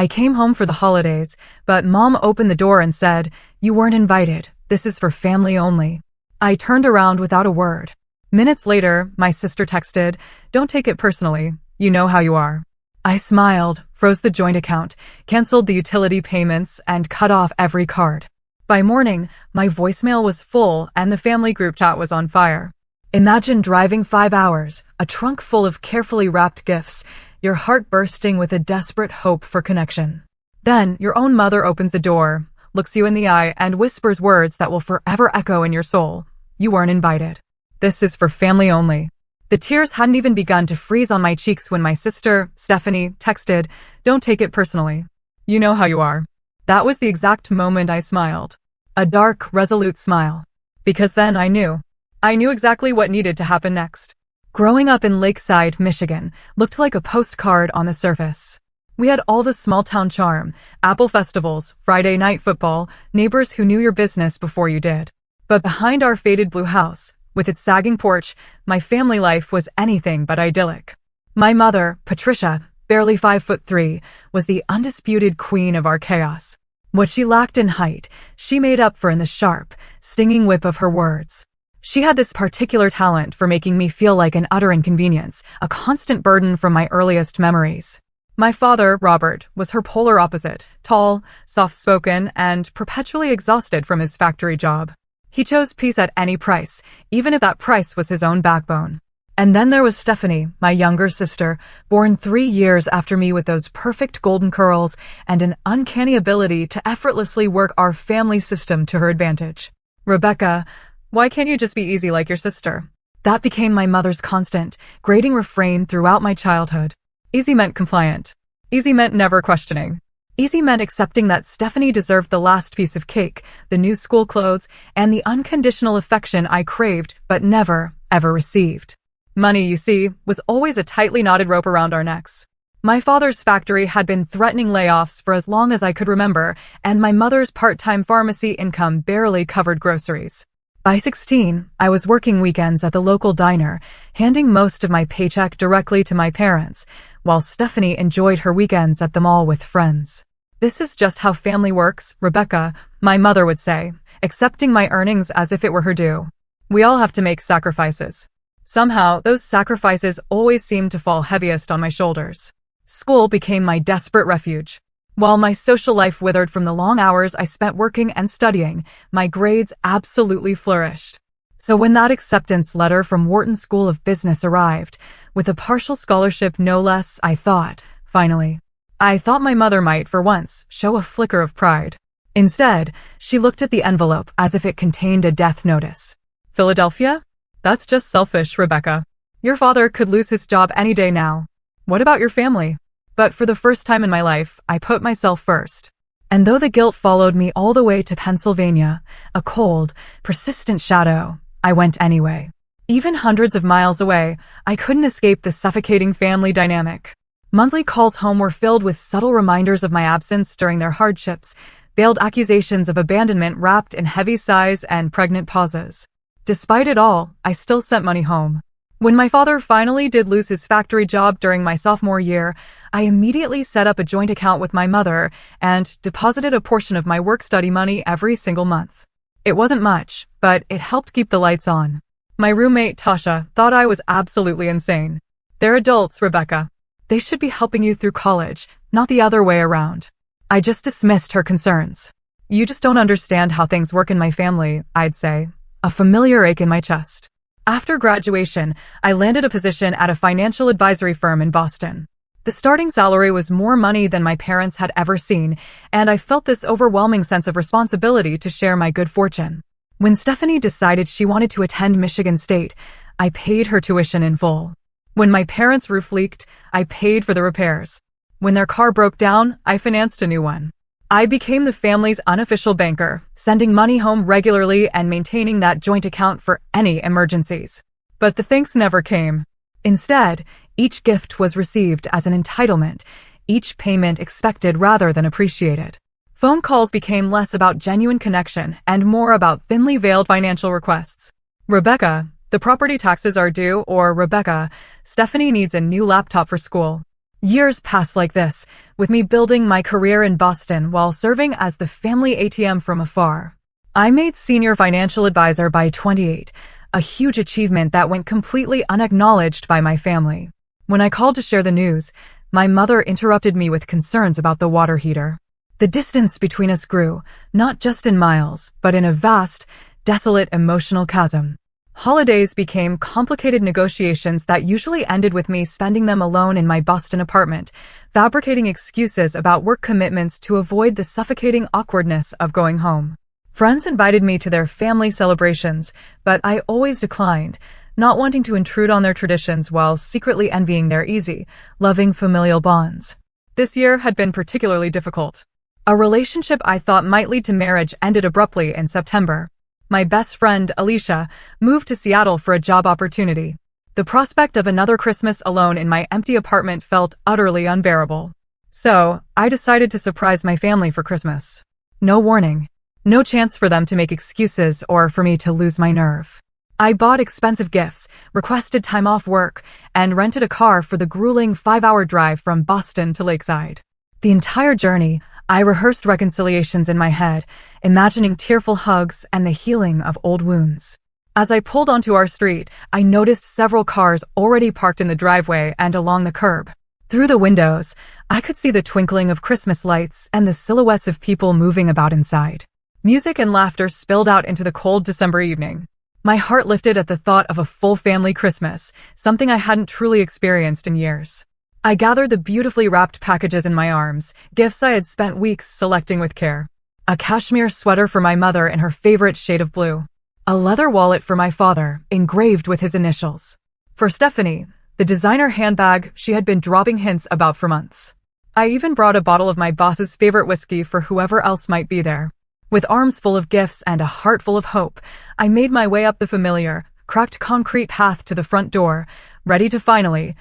I came home for the holidays, but Mom opened the door and said, "You weren't invited. This is for family only." I turned around without a word. Minutes later, my sister texted, "Don't take it personally. You know how you are." I smiled, froze the joint account, canceled the utility payments, and cut off every card. By morning, my voicemail was full and the family group chat was on fire. Imagine driving 5 hours, a trunk full of carefully wrapped gifts, your heart bursting with a desperate hope for connection. Then, your own mother opens the door, looks you in the eye, and whispers words that will forever echo in your soul. You weren't invited. This is for family only. The tears hadn't even begun to freeze on my cheeks when my sister, Stephanie, texted, "Don't take it personally. You know how you are." That was the exact moment I smiled. A dark, resolute smile. Because then I knew. I knew exactly what needed to happen next. Growing up in Lakeside, Michigan, looked like a postcard on the surface. We had all the small-town charm, apple festivals, Friday night football, neighbors who knew your business before you did. But behind our faded blue house, with its sagging porch, my family life was anything but idyllic. My mother, Patricia, barely 5'3", was the undisputed queen of our chaos. What she lacked in height, she made up for in the sharp, stinging whip of her words. She had this particular talent for making me feel like an utter inconvenience, a constant burden from my earliest memories. My father, Robert, was her polar opposite, tall, soft-spoken, and perpetually exhausted from his factory job. He chose peace at any price, even if that price was his own backbone. And then there was Stephanie, my younger sister, born 3 years after me with those perfect golden curls and an uncanny ability to effortlessly work our family system to her advantage. "Rebecca, why can't you just be easy like your sister?" That became my mother's constant, grating refrain throughout my childhood. Easy meant compliant. Easy meant never questioning. Easy meant accepting that Stephanie deserved the last piece of cake, the new school clothes, and the unconditional affection I craved but never, ever received. Money, you see, was always a tightly knotted rope around our necks. My father's factory had been threatening layoffs for as long as I could remember, and my mother's part-time pharmacy income barely covered groceries. By 16, I was working weekends at the local diner, handing most of my paycheck directly to my parents, while Stephanie enjoyed her weekends at the mall with friends. "This is just how family works, Rebecca," my mother would say, accepting my earnings as if it were her due. "We all have to make sacrifices." Somehow, those sacrifices always seemed to fall heaviest on my shoulders. School became my desperate refuge. While my social life withered from the long hours I spent working and studying, my grades absolutely flourished. So when that acceptance letter from Wharton School of Business arrived, with a partial scholarship no less, I thought, finally. I thought my mother might, for once, show a flicker of pride. Instead, she looked at the envelope as if it contained a death notice. "Philadelphia? That's just selfish, Rebecca. Your father could lose his job any day now. What about your family?" But for the first time in my life, I put myself first. And though the guilt followed me all the way to Pennsylvania, a cold, persistent shadow, I went anyway. Even hundreds of miles away, I couldn't escape the suffocating family dynamic. Monthly calls home were filled with subtle reminders of my absence during their hardships, veiled accusations of abandonment wrapped in heavy sighs and pregnant pauses. Despite it all, I still sent money home. When my father finally did lose his factory job during my sophomore year, I immediately set up a joint account with my mother and deposited a portion of my work-study money every single month. It wasn't much, but it helped keep the lights on. My roommate, Tasha, thought I was absolutely insane. "They're adults, Rebecca. They should be helping you through college, not the other way around." I just dismissed her concerns. "You just don't understand how things work in my family," I'd say, a familiar ache in my chest. After graduation, I landed a position at a financial advisory firm in Boston. The starting salary was more money than my parents had ever seen, and I felt this overwhelming sense of responsibility to share my good fortune. When Stephanie decided she wanted to attend Michigan State, I paid her tuition in full. When my parents' roof leaked, I paid for the repairs. When their car broke down, I financed a new one. I became the family's unofficial banker, sending money home regularly and maintaining that joint account for any emergencies. But the thanks never came. Instead, each gift was received as an entitlement, each payment expected rather than appreciated. Phone calls became less about genuine connection and more about thinly veiled financial requests. "Rebecca, the property taxes are due," or "Rebecca, Stephanie needs a new laptop for school." Years passed like this, with me building my career in Boston while serving as the family ATM from afar. I made senior financial advisor by 28, a huge achievement that went completely unacknowledged by my family. When I called to share the news, my mother interrupted me with concerns about the water heater. The distance between us grew, not just in miles, but in a vast, desolate emotional chasm. Holidays became complicated negotiations that usually ended with me spending them alone in my Boston apartment, fabricating excuses about work commitments to avoid the suffocating awkwardness of going home. Friends invited me to their family celebrations, but I always declined, not wanting to intrude on their traditions while secretly envying their easy, loving familial bonds. This year had been particularly difficult. A relationship I thought might lead to marriage ended abruptly in September. My best friend, Alicia, moved to Seattle for a job opportunity. The prospect of another Christmas alone in my empty apartment felt utterly unbearable. So, I decided to surprise my family for Christmas. No warning. No chance for them to make excuses or for me to lose my nerve. I bought expensive gifts, requested time off work, and rented a car for the grueling 5-hour drive from Boston to Lakeside. The entire journey, I rehearsed reconciliations in my head, imagining tearful hugs and the healing of old wounds. As I pulled onto our street, I noticed several cars already parked in the driveway and along the curb. Through the windows, I could see the twinkling of Christmas lights and the silhouettes of people moving about inside. Music and laughter spilled out into the cold December evening. My heart lifted at the thought of a full family Christmas, something I hadn't truly experienced in years. I gathered the beautifully wrapped packages in my arms, gifts I had spent weeks selecting with care. A cashmere sweater for my mother in her favorite shade of blue. A leather wallet for my father, engraved with his initials. For Stephanie, the designer handbag she had been dropping hints about for months. I even brought a bottle of my boss's favorite whiskey for whoever else might be there. With arms full of gifts and a heart full of hope, I made my way up the familiar, cracked concrete path to the front door, ready to finally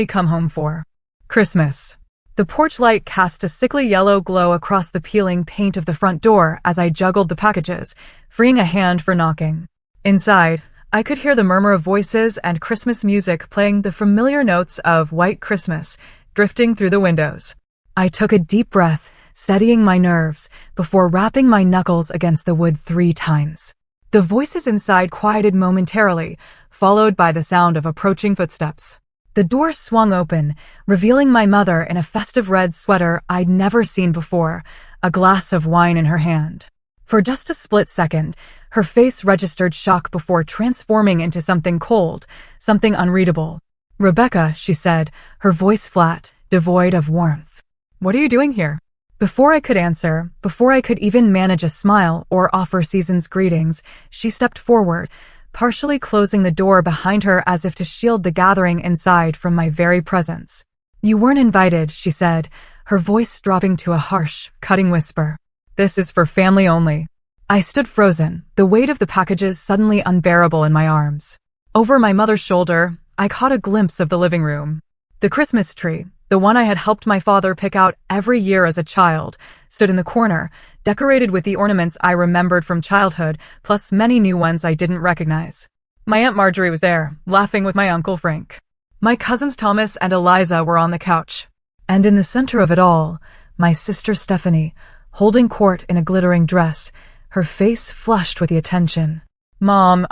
come home for Christmas. The porch light cast a sickly yellow glow across the peeling paint of the front door as I juggled the packages, freeing a hand for knocking. Inside, I could hear the murmur of voices and Christmas music playing the familiar notes of White Christmas drifting through the windows. I took a deep breath, steadying my nerves, before rapping my knuckles against the wood 3 times. The voices inside quieted momentarily, followed by the sound of approaching footsteps. The door swung open, revealing my mother in a festive red sweater I'd never seen before, a glass of wine in her hand. For just a split second, her face registered shock before transforming into something cold, something unreadable. "Rebecca," she said, her voice flat, devoid of warmth. "What are you doing here?" Before I could answer, before I could even manage a smile or offer season's greetings, she stepped forward, partially closing the door behind her as if to shield the gathering inside from my very presence. "You weren't invited," she said, her voice dropping to a harsh, cutting whisper. "This is for family only." I stood frozen, the weight of the packages suddenly unbearable in my arms. Over my mother's shoulder, I caught a glimpse of the living room. The Christmas tree, the one I had helped my father pick out every year as a child, stood in the corner, decorated with the ornaments I remembered from childhood, plus many new ones I didn't recognize. My Aunt Marjorie was there, laughing with my Uncle Frank. My cousins Thomas and Eliza were on the couch. And in the center of it all, my sister Stephanie, holding court in a glittering dress, her face flushed with the attention. "Mom,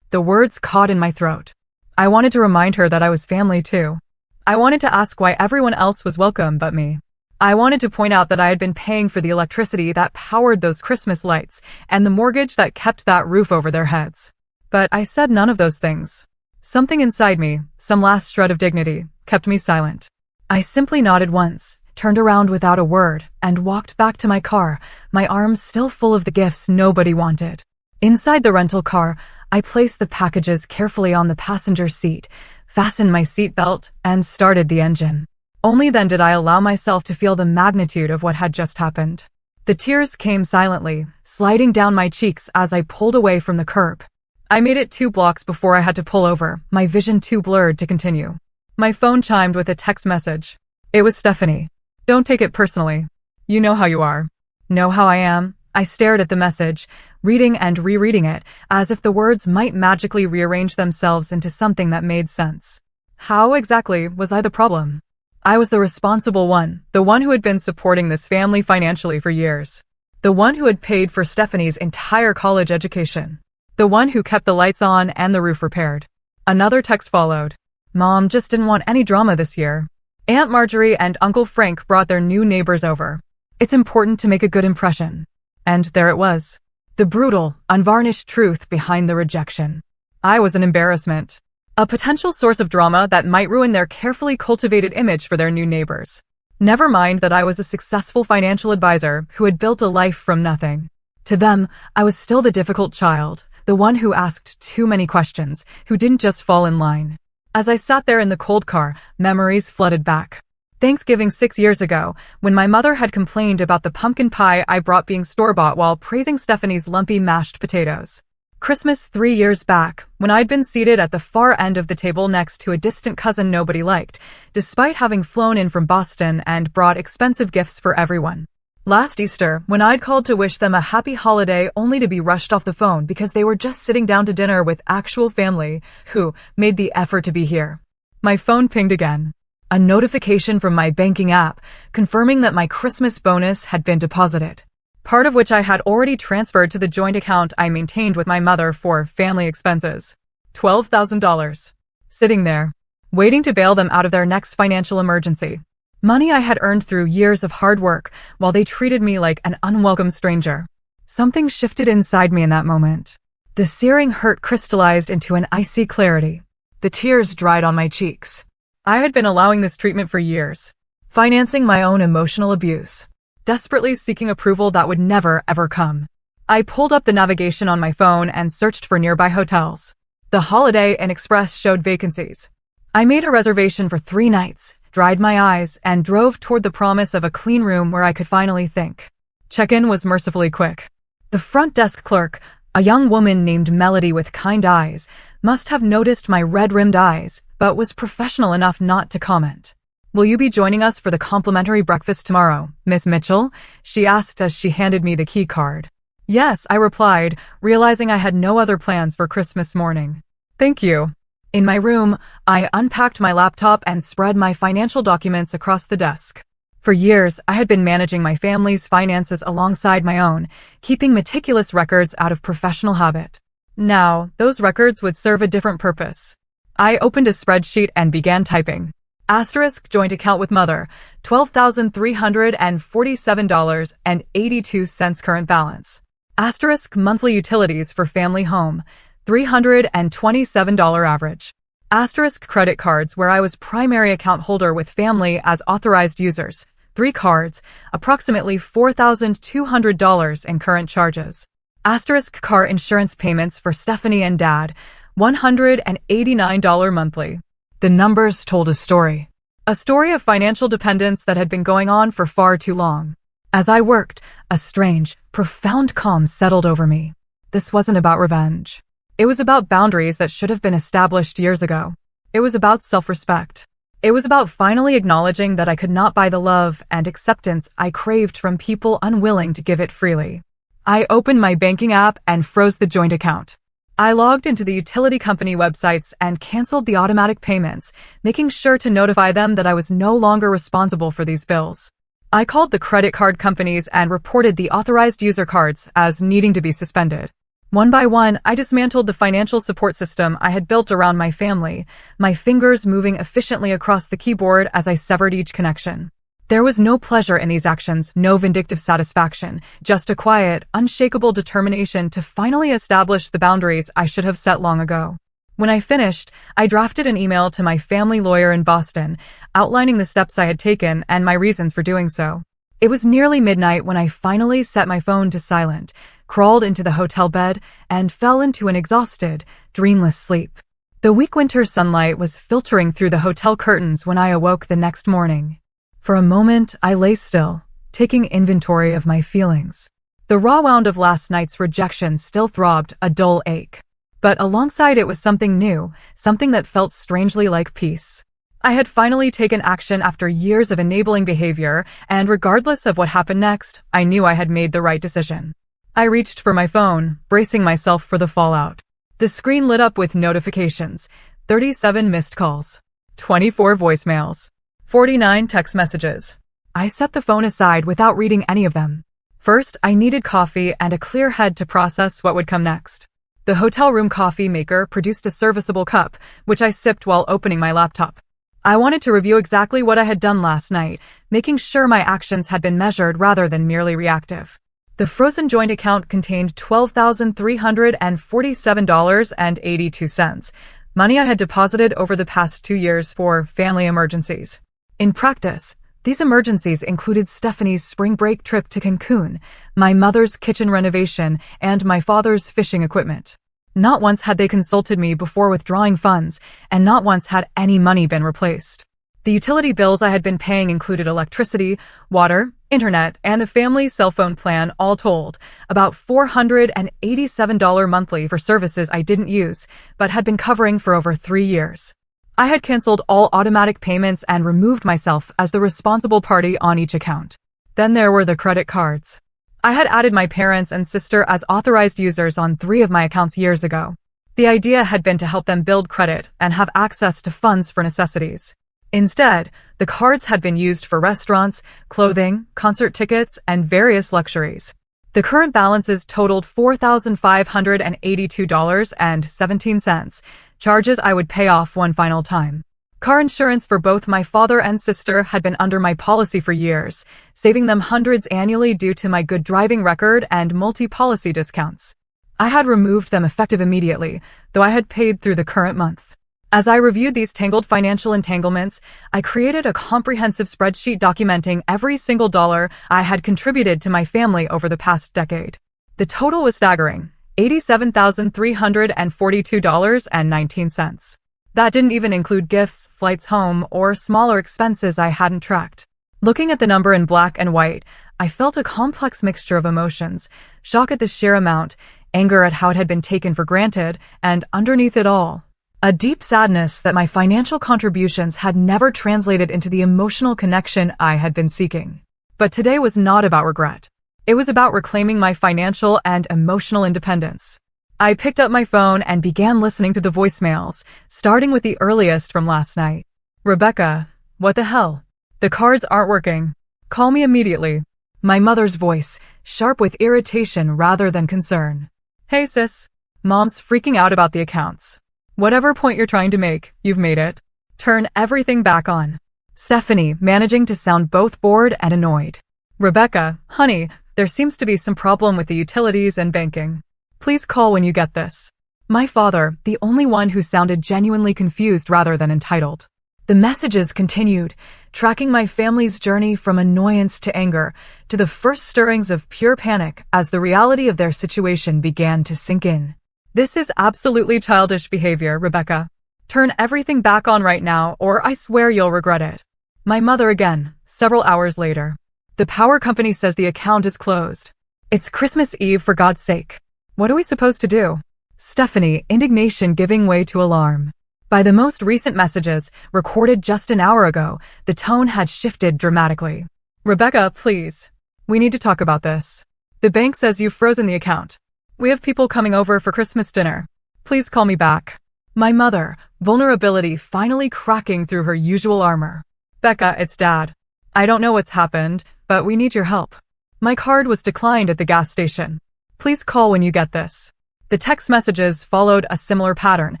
The words caught in my throat. I wanted to remind her that I was family too. I wanted to ask why everyone else was welcome but me. I wanted to point out that I had been paying for the electricity that powered those Christmas lights and the mortgage that kept that roof over their heads. But I said none of those things. Something inside me, some last shred of dignity, kept me silent. I simply nodded once, turned around without a word, and walked back to my car, my arms still full of the gifts nobody wanted. Inside the rental car, I placed the packages carefully on the passenger seat, fastened my seatbelt, and started the engine. Only then did I allow myself to feel the magnitude of what had just happened. The tears came silently, sliding down my cheeks as I pulled away from the curb. I made it 2 blocks before I had to pull over, my vision too blurred to continue. My phone chimed with a text message. It was Stephanie. "Don't take it personally. You know how you are." "Know how I am?" I stared at the message, reading and rereading it, as if the words might magically rearrange themselves into something that made sense. How exactly was I the problem? I was the responsible one, the one who had been supporting this family financially for years. The one who had paid for Stephanie's entire college education. The one who kept the lights on and the roof repaired. Another text followed. Mom just didn't want any drama this year. Aunt Marjorie and Uncle Frank brought their new neighbors over. It's important to make a good impression. And there it was. The brutal, unvarnished truth behind the rejection. I was an embarrassment. A potential source of drama that might ruin their carefully cultivated image for their new neighbors. Never mind that I was a successful financial advisor who had built a life from nothing. To them, I was still the difficult child, the one who asked too many questions, who didn't just fall in line. As I sat there in the cold car, memories flooded back. Thanksgiving 6 years ago, when my mother had complained about the pumpkin pie I brought being store-bought while praising Stephanie's lumpy mashed potatoes. Christmas 3 years back, when I'd been seated at the far end of the table next to a distant cousin nobody liked, despite having flown in from Boston and brought expensive gifts for everyone. Last Easter, when I'd called to wish them a happy holiday only to be rushed off the phone because they were just sitting down to dinner with actual family who made the effort to be here. My phone pinged again. A notification from my banking app confirming that my Christmas bonus had been deposited. Part of which I had already transferred to the joint account I maintained with my mother for family expenses. $12,000. Sitting there, waiting to bail them out of their next financial emergency. Money I had earned through years of hard work while they treated me like an unwelcome stranger. Something shifted inside me in that moment. The searing hurt crystallized into an icy clarity. The tears dried on my cheeks. I had been allowing this treatment for years, financing my own emotional abuse. Desperately seeking approval that would never, ever come. I pulled up the navigation on my phone and searched for nearby hotels. The Holiday Inn Express showed vacancies. I made a reservation for 3 nights, dried my eyes, and drove toward the promise of a clean room where I could finally think. Check-in was mercifully quick. The front desk clerk, a young woman named Melody with kind eyes, must have noticed my red-rimmed eyes, but was professional enough not to comment. "Will you be joining us for the complimentary breakfast tomorrow, Miss Mitchell?" she asked as she handed me the key card. "Yes," I replied, realizing I had no other plans for Christmas morning. "Thank you." In my room, I unpacked my laptop and spread my financial documents across the desk. For years, I had been managing my family's finances alongside my own, keeping meticulous records out of professional habit. Now, those records would serve a different purpose. I opened a spreadsheet and began typing. Asterisk joint account with mother, $12,347.82 current balance. Asterisk monthly utilities for family home, $327 average. Asterisk credit cards where I was primary account holder with family as authorized users, 3 cards, approximately $4,200 in current charges. Asterisk car insurance payments for Stephanie and Dad, $189 monthly. The numbers told a story. A story of financial dependence that had been going on for far too long. As I worked, a strange, profound calm settled over me. This wasn't about revenge. It was about boundaries that should have been established years ago. It was about self-respect. It was about finally acknowledging that I could not buy the love and acceptance I craved from people unwilling to give it freely. I opened my banking app and froze the joint account. I logged into the utility company websites and canceled the automatic payments, making sure to notify them that I was no longer responsible for these bills. I called the credit card companies and reported the authorized user cards as needing to be suspended. One by one, I dismantled the financial support system I had built around my family, my fingers moving efficiently across the keyboard as I severed each connection. There was no pleasure in these actions, no vindictive satisfaction, just a quiet, unshakable determination to finally establish the boundaries I should have set long ago. When I finished, I drafted an email to my family lawyer in Boston, outlining the steps I had taken and my reasons for doing so. It was nearly midnight when I finally set my phone to silent, crawled into the hotel bed, and fell into an exhausted, dreamless sleep. The weak winter sunlight was filtering through the hotel curtains when I awoke the next morning. For a moment, I lay still, taking inventory of my feelings. The raw wound of last night's rejection still throbbed, a dull ache. But alongside it was something new, something that felt strangely like peace. I had finally taken action after years of enabling behavior, and regardless of what happened next, I knew I had made the right decision. I reached for my phone, bracing myself for the fallout. The screen lit up with notifications, 37 missed calls, 24 voicemails, 49 text messages. I set the phone aside without reading any of them. First, I needed coffee and a clear head to process what would come next. The hotel room coffee maker produced a serviceable cup, which I sipped while opening my laptop. I wanted to review exactly what I had done last night, making sure my actions had been measured rather than merely reactive. The frozen joint account contained $12,347.82, money I had deposited over the past 2 years for family emergencies. In practice, these emergencies included Stephanie's spring break trip to Cancun, my mother's kitchen renovation, and my father's fishing equipment. Not once had they consulted me before withdrawing funds, and not once had any money been replaced. The utility bills I had been paying included electricity, water, internet, and the family cell phone plan, all told, about $487 monthly for services I didn't use, but had been covering for over 3 years. I had canceled all automatic payments and removed myself as the responsible party on each account. Then there were the credit cards. I had added my parents and sister as authorized users on 3 of my accounts years ago. The idea had been to help them build credit and have access to funds for necessities. Instead, the cards had been used for restaurants, clothing, concert tickets, and various luxuries. The current balances totaled $4,582.17, charges I would pay off one final time. Car insurance for both my father and sister had been under my policy for years, saving them hundreds annually due to my good driving record and multi-policy discounts. I had removed them effective immediately, though I had paid through the current month. As I reviewed these tangled financial entanglements, I created a comprehensive spreadsheet documenting every single dollar I had contributed to my family over the past decade. The total was staggering, $87,342.19. That didn't even include gifts, flights home, or smaller expenses I hadn't tracked. Looking at the number in black and white, I felt a complex mixture of emotions, shock at the sheer amount, anger at how it had been taken for granted, and underneath it all, a deep sadness that my financial contributions had never translated into the emotional connection I had been seeking. But today was not about regret. It was about reclaiming my financial and emotional independence. I picked up my phone and began listening to the voicemails, starting with the earliest from last night. Rebecca, what the hell? The cards aren't working. Call me immediately. My mother's voice, sharp with irritation rather than concern. Hey sis, Mom's freaking out about the accounts. Whatever point you're trying to make, you've made it. Turn everything back on. Stephanie, managing to sound both bored and annoyed. Rebecca, honey, there seems to be some problem with the utilities and banking. Please call when you get this. My father, the only one who sounded genuinely confused rather than entitled. The messages continued, tracking my family's journey from annoyance to anger, to the first stirrings of pure panic as the reality of their situation began to sink in. This is absolutely childish behavior, Rebecca. Turn everything back on right now, or I swear you'll regret it. My mother again, several hours later. The power company says the account is closed. It's Christmas Eve, for God's sake. What are we supposed to do? Stephanie, indignation giving way to alarm. By the most recent messages, recorded just an hour ago, the tone had shifted dramatically. Rebecca, please. We need to talk about this. The bank says you've frozen the account. We have people coming over for Christmas dinner. Please call me back. My mother, vulnerability finally cracking through her usual armor. Becca, it's Dad. I don't know what's happened, but we need your help. My card was declined at the gas station. Please call when you get this. The text messages followed a similar pattern,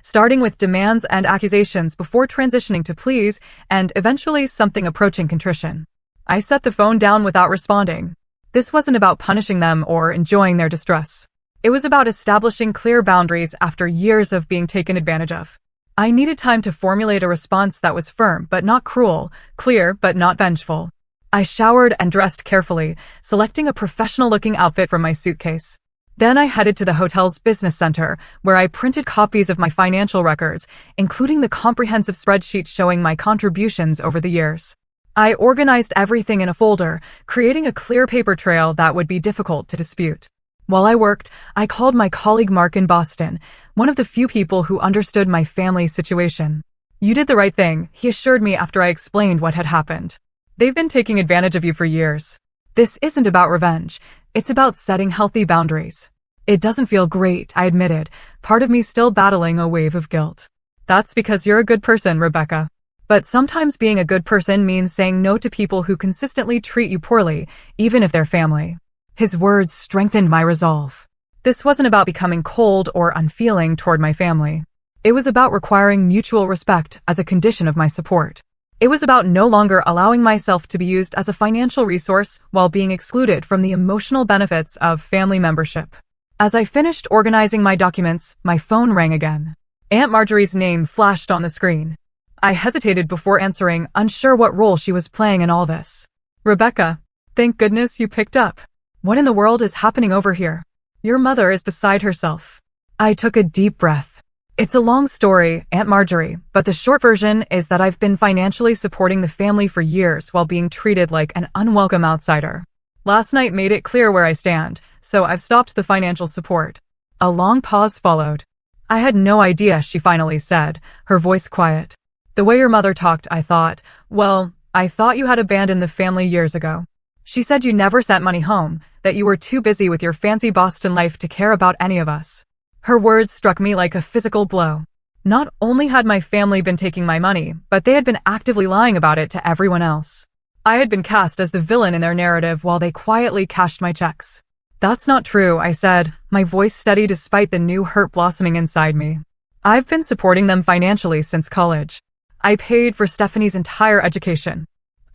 starting with demands and accusations before transitioning to pleas and eventually something approaching contrition. I set the phone down without responding. This wasn't about punishing them or enjoying their distress. It was about establishing clear boundaries after years of being taken advantage of. I needed time to formulate a response that was firm but not cruel, clear but not vengeful. I showered and dressed carefully, selecting a professional-looking outfit from my suitcase. Then I headed to the hotel's business center, where I printed copies of my financial records, including the comprehensive spreadsheet showing my contributions over the years. I organized everything in a folder, creating a clear paper trail that would be difficult to dispute. While I worked, I called my colleague Mark in Boston, one of the few people who understood my family's situation. You did the right thing, he assured me after I explained what had happened. They've been taking advantage of you for years. This isn't about revenge. It's about setting healthy boundaries. It doesn't feel great, I admitted, part of me still battling a wave of guilt. That's because you're a good person, Rebecca. But sometimes being a good person means saying no to people who consistently treat you poorly, even if they're family. His words strengthened my resolve. This wasn't about becoming cold or unfeeling toward my family. It was about requiring mutual respect as a condition of my support. It was about no longer allowing myself to be used as a financial resource while being excluded from the emotional benefits of family membership. As I finished organizing my documents, my phone rang again. Aunt Marjorie's name flashed on the screen. I hesitated before answering, unsure what role she was playing in all this. Rebecca, thank goodness you picked up. What in the world is happening over here? Your mother is beside herself. I took a deep breath. It's a long story, Aunt Marjorie, but the short version is that I've been financially supporting the family for years while being treated like an unwelcome outsider. Last night made it clear where I stand, so I've stopped the financial support. A long pause followed. I had no idea, she finally said, her voice quiet. The way your mother talked, I thought you had abandoned the family years ago. She said you never sent money home, that you were too busy with your fancy Boston life to care about any of us. Her words struck me like a physical blow. Not only had my family been taking my money, but they had been actively lying about it to everyone else. I had been cast as the villain in their narrative while they quietly cashed my checks. That's not true, I said, my voice steady despite the new hurt blossoming inside me. I've been supporting them financially since college. I paid for Stephanie's entire education.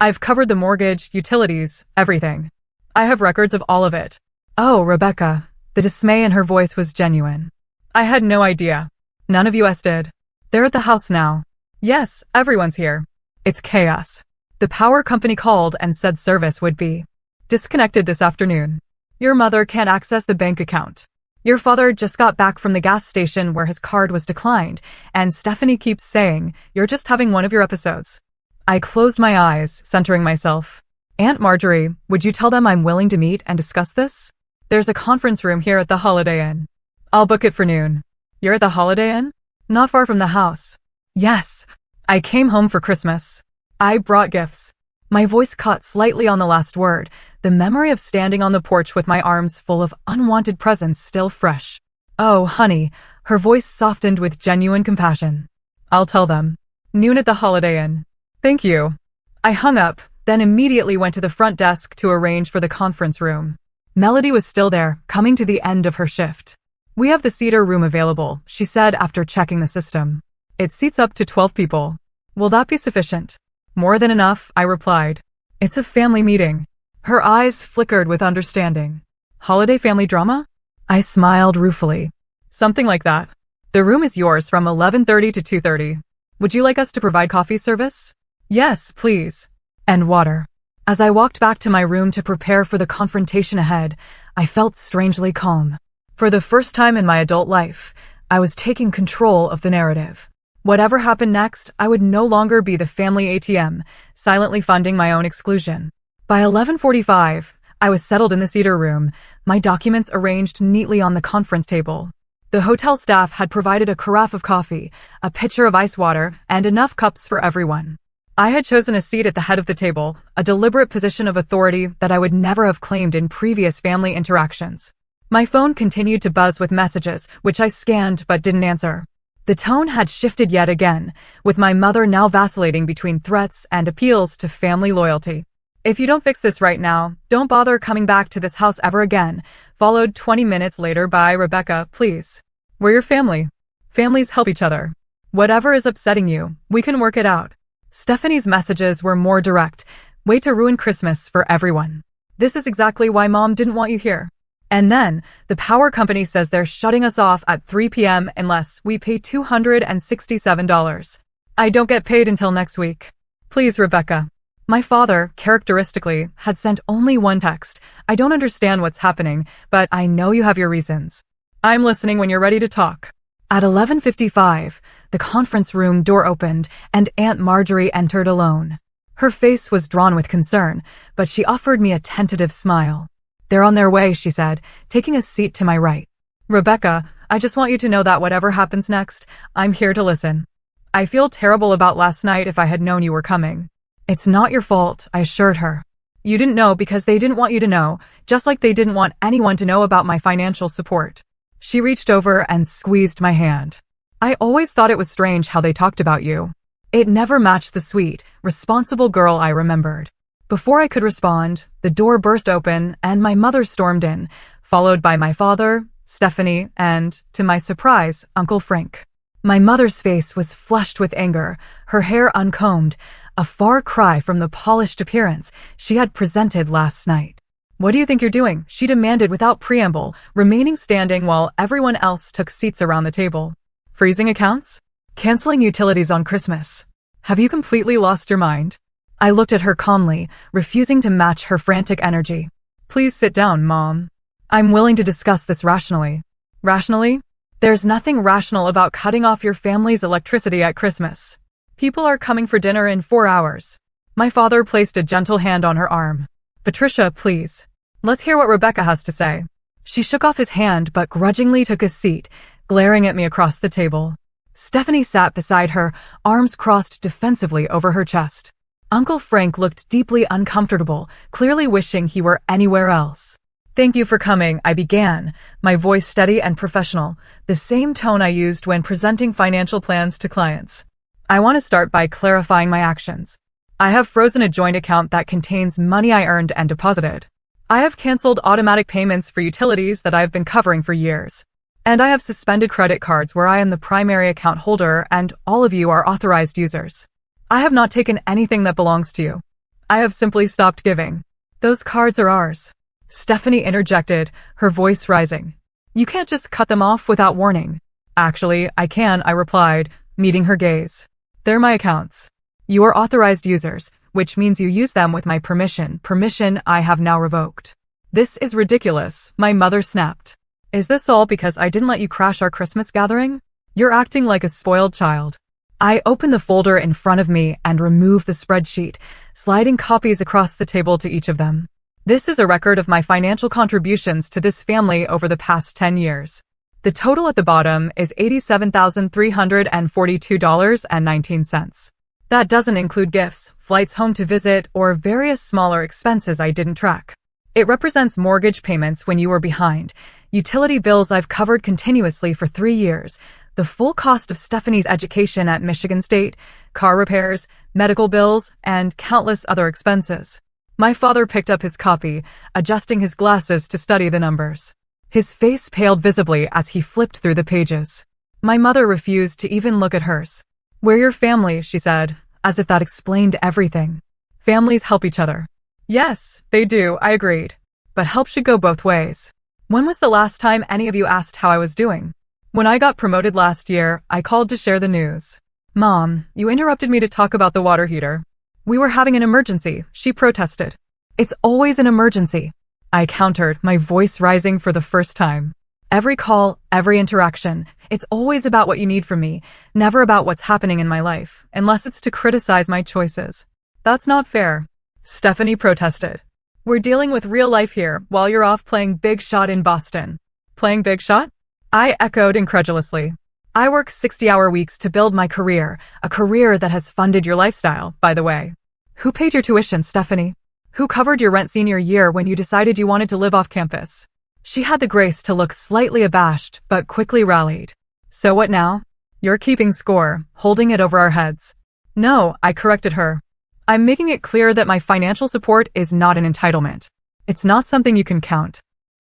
I've covered the mortgage, utilities, everything. I have records of all of it. Oh, Rebecca. The dismay in her voice was genuine. I had no idea. None of us did. They're at the house now. Yes, everyone's here. It's chaos. The power company called and said service would be disconnected this afternoon. Your mother can't access the bank account. Your father just got back from the gas station where his card was declined, and Stephanie keeps saying, you're just having one of your episodes. I closed my eyes, centering myself. Aunt Marjorie, would you tell them I'm willing to meet and discuss this? There's a conference room here at the Holiday Inn. I'll book it for noon. You're at the Holiday Inn? Not far from the house. Yes. I came home for Christmas. I brought gifts. My voice caught slightly on the last word, the memory of standing on the porch with my arms full of unwanted presents still fresh. Oh, honey, her voice softened with genuine compassion. I'll tell them. Noon at the Holiday Inn. Thank you. I hung up, then immediately went to the front desk to arrange for the conference room. Melody was still there, coming to the end of her shift. We have the cedar room available, she said after checking the system. It seats up to 12 people. Will that be sufficient? More than enough, I replied. It's a family meeting. Her eyes flickered with understanding. Holiday family drama? I smiled ruefully. Something like that. The room is yours from 11:30 to 2:30. Would you like us to provide coffee service? Yes, please. And water. As I walked back to my room to prepare for the confrontation ahead, I felt strangely calm. For the first time in my adult life, I was taking control of the narrative. Whatever happened next, I would no longer be the family ATM, silently funding my own exclusion. By 11:45, I was settled in the cedar room, my documents arranged neatly on the conference table. The hotel staff had provided a carafe of coffee, a pitcher of ice water, and enough cups for everyone. I had chosen a seat at the head of the table, a deliberate position of authority that I would never have claimed in previous family interactions. My phone continued to buzz with messages, which I scanned but didn't answer. The tone had shifted yet again, with my mother now vacillating between threats and appeals to family loyalty. If you don't fix this right now, don't bother coming back to this house ever again, followed 20 minutes later by Rebecca, please. We're your family. Families help each other. Whatever is upsetting you, we can work it out. Stephanie's messages were more direct. Way to ruin Christmas for everyone. This is exactly why Mom didn't want you here. And then, the power company says they're shutting us off at 3 p.m. unless we pay $267. I don't get paid until next week. Please, Rebecca. My father, characteristically, had sent only one text. I don't understand what's happening, but I know you have your reasons. I'm listening when you're ready to talk. At 11:55, the conference room door opened and Aunt Marjorie entered alone. Her face was drawn with concern, but she offered me a tentative smile. They're on their way, she said, taking a seat to my right. Rebecca, I just want you to know that whatever happens next, I'm here to listen. I feel terrible about last night if I had known you were coming. It's not your fault, I assured her. You didn't know because they didn't want you to know, just like they didn't want anyone to know about my financial support. She reached over and squeezed my hand. I always thought it was strange how they talked about you. It never matched the sweet, responsible girl I remembered. Before I could respond, the door burst open and my mother stormed in, followed by my father, Stephanie, and, to my surprise, Uncle Frank. My mother's face was flushed with anger, her hair uncombed, a far cry from the polished appearance she had presented last night. "What do you think you're doing?" she demanded without preamble, remaining standing while everyone else took seats around the table. "Freezing accounts? Canceling utilities on Christmas? Have you completely lost your mind?" I looked at her calmly, refusing to match her frantic energy. "Please sit down, Mom. I'm willing to discuss this rationally." Rationally? There's nothing rational about cutting off your family's electricity at Christmas. People are coming for dinner in 4 hours. My father placed a gentle hand on her arm. "Patricia, please. Let's hear what Rebecca has to say." She shook off his hand but grudgingly took a seat, glaring at me across the table. Stephanie sat beside her, arms crossed defensively over her chest. Uncle Frank looked deeply uncomfortable, clearly wishing he were anywhere else. "Thank you for coming," I began, my voice steady and professional, the same tone I used when presenting financial plans to clients. "I want to start by clarifying my actions. I have frozen a joint account that contains money I earned and deposited. I have canceled automatic payments for utilities that I have been covering for years. And I have suspended credit cards where I am the primary account holder and all of you are authorized users. I have not taken anything that belongs to you. I have simply stopped giving. Those cards are ours." Stephanie interjected, her voice rising. "You can't just cut them off without warning." "Actually, I can," I replied, meeting her gaze. "They're my accounts. You are authorized users, which means you use them with my permission I have now revoked." "This is ridiculous," my mother snapped. "Is this all because I didn't let you crash our Christmas gathering? You're acting like a spoiled child." I opened the folder in front of me and removed the spreadsheet, sliding copies across the table to each of them. "This is a record of my financial contributions to this family over the past 10 years. The total at the bottom is $87,342.19. That doesn't include gifts, flights home to visit, or various smaller expenses I didn't track. It represents mortgage payments when you were behind, utility bills I've covered continuously for 3 years, the full cost of Stephanie's education at Michigan State, car repairs, medical bills, and countless other expenses." My father picked up his copy, adjusting his glasses to study the numbers. His face paled visibly as he flipped through the pages. My mother refused to even look at hers. "We're your family," she said, as if that explained everything. "Families help each other." "Yes, they do," I agreed. "But help should go both ways. When was the last time any of you asked how I was doing? When I got promoted last year, I called to share the news." "Mom, you interrupted me to talk about the water heater." "We were having an emergency," she protested. "It's always an emergency," I countered, my voice rising for the first time. "Every call, every interaction, it's always about what you need from me, never about what's happening in my life, unless it's to criticize my choices." "That's not fair," Stephanie protested. "We're dealing with real life here while you're off playing big shot in Boston." "Playing big shot?" I echoed incredulously. "I work 60-hour weeks to build my career, a career that has funded your lifestyle, by the way." "Who paid your tuition, Stephanie? Who covered your rent senior year when you decided you wanted to live off campus?" She had the grace to look slightly abashed, but quickly rallied. "So what now? You're keeping score, holding it over our heads." "No," I corrected her. "I'm making it clear that my financial support is not an entitlement. It's not something you can count